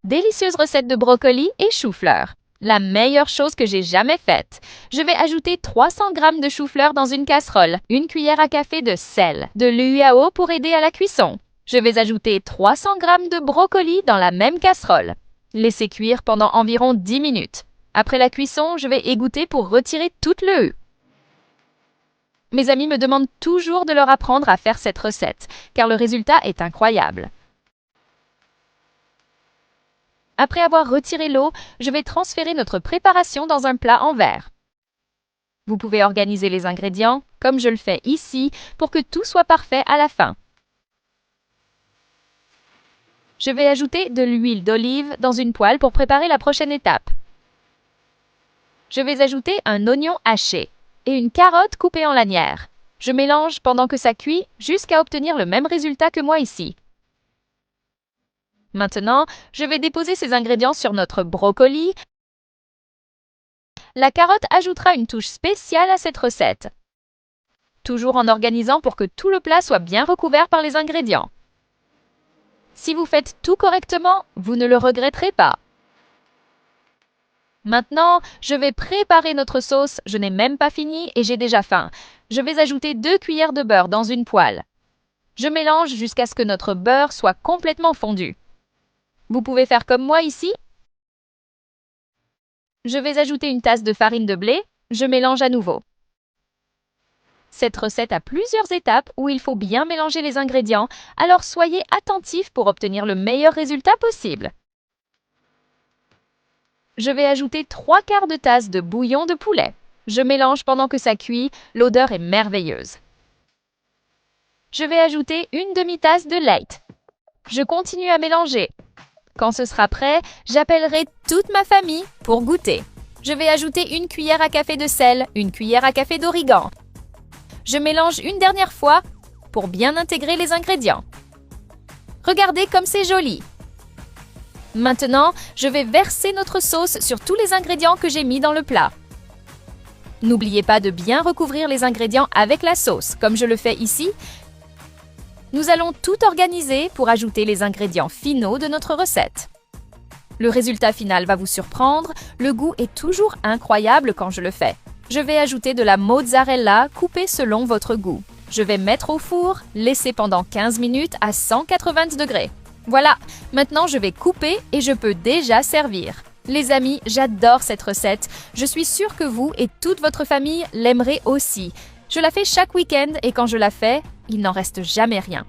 Délicieuse recette de brocoli et chou-fleur. La meilleure chose que j'ai jamais faite. Je vais ajouter 300 g de chou-fleur dans une casserole, une cuillère à café de sel, de l'UAO pour aider à la cuisson. Je vais ajouter 300 g de brocoli dans la même casserole. Laissez cuire pendant environ 10 minutes. Après la cuisson, je vais égoutter pour retirer toute le. Mes amis me demandent toujours de leur apprendre à faire cette recette, car le résultat est incroyable. Après avoir retiré l'eau, je vais transférer notre préparation dans un plat en verre. Vous pouvez organiser les ingrédients, comme je le fais ici, pour que tout soit parfait à la fin. Je vais ajouter de l'huile d'olive dans une poêle pour préparer la prochaine étape. Je vais ajouter un oignon haché et une carotte coupée en lanières. Je mélange pendant que ça cuit jusqu'à obtenir le même résultat que moi ici. Maintenant, je vais déposer ces ingrédients sur notre brocoli. La carotte ajoutera une touche spéciale à cette recette. Toujours en organisant pour que tout le plat soit bien recouvert par les ingrédients. Si vous faites tout correctement, vous ne le regretterez pas. Maintenant, je vais préparer notre sauce. Je n'ai même pas fini et j'ai déjà faim. Je vais ajouter 2 cuillères de beurre dans une poêle. Je mélange jusqu'à ce que notre beurre soit complètement fondu. Vous pouvez faire comme moi ici. Je vais ajouter une tasse de farine de blé. Je mélange à nouveau. Cette recette a plusieurs étapes où il faut bien mélanger les ingrédients, alors soyez attentifs pour obtenir le meilleur résultat possible. Je vais ajouter 3/4 de tasse de bouillon de poulet. Je mélange pendant que ça cuit, l'odeur est merveilleuse. Je vais ajouter une demi-tasse de lait. Je continue à mélanger. Quand ce sera prêt, j'appellerai toute ma famille pour goûter. Je vais ajouter une cuillère à café de sel, une cuillère à café d'origan. Je mélange une dernière fois pour bien intégrer les ingrédients. Regardez comme c'est joli! Maintenant, je vais verser notre sauce sur tous les ingrédients que j'ai mis dans le plat. N'oubliez pas de bien recouvrir les ingrédients avec la sauce, comme je le fais ici. Nous allons tout organiser pour ajouter les ingrédients finaux de notre recette. Le résultat final va vous surprendre, le goût est toujours incroyable quand je le fais. Je vais ajouter de la mozzarella coupée selon votre goût. Je vais mettre au four, laisser pendant 15 minutes à 180 degrés. Voilà, maintenant je vais couper et je peux déjà servir. Les amis, j'adore cette recette. Je suis sûre que vous et toute votre famille l'aimerez aussi. Je la fais chaque week-end et quand je la fais, il n'en reste jamais rien.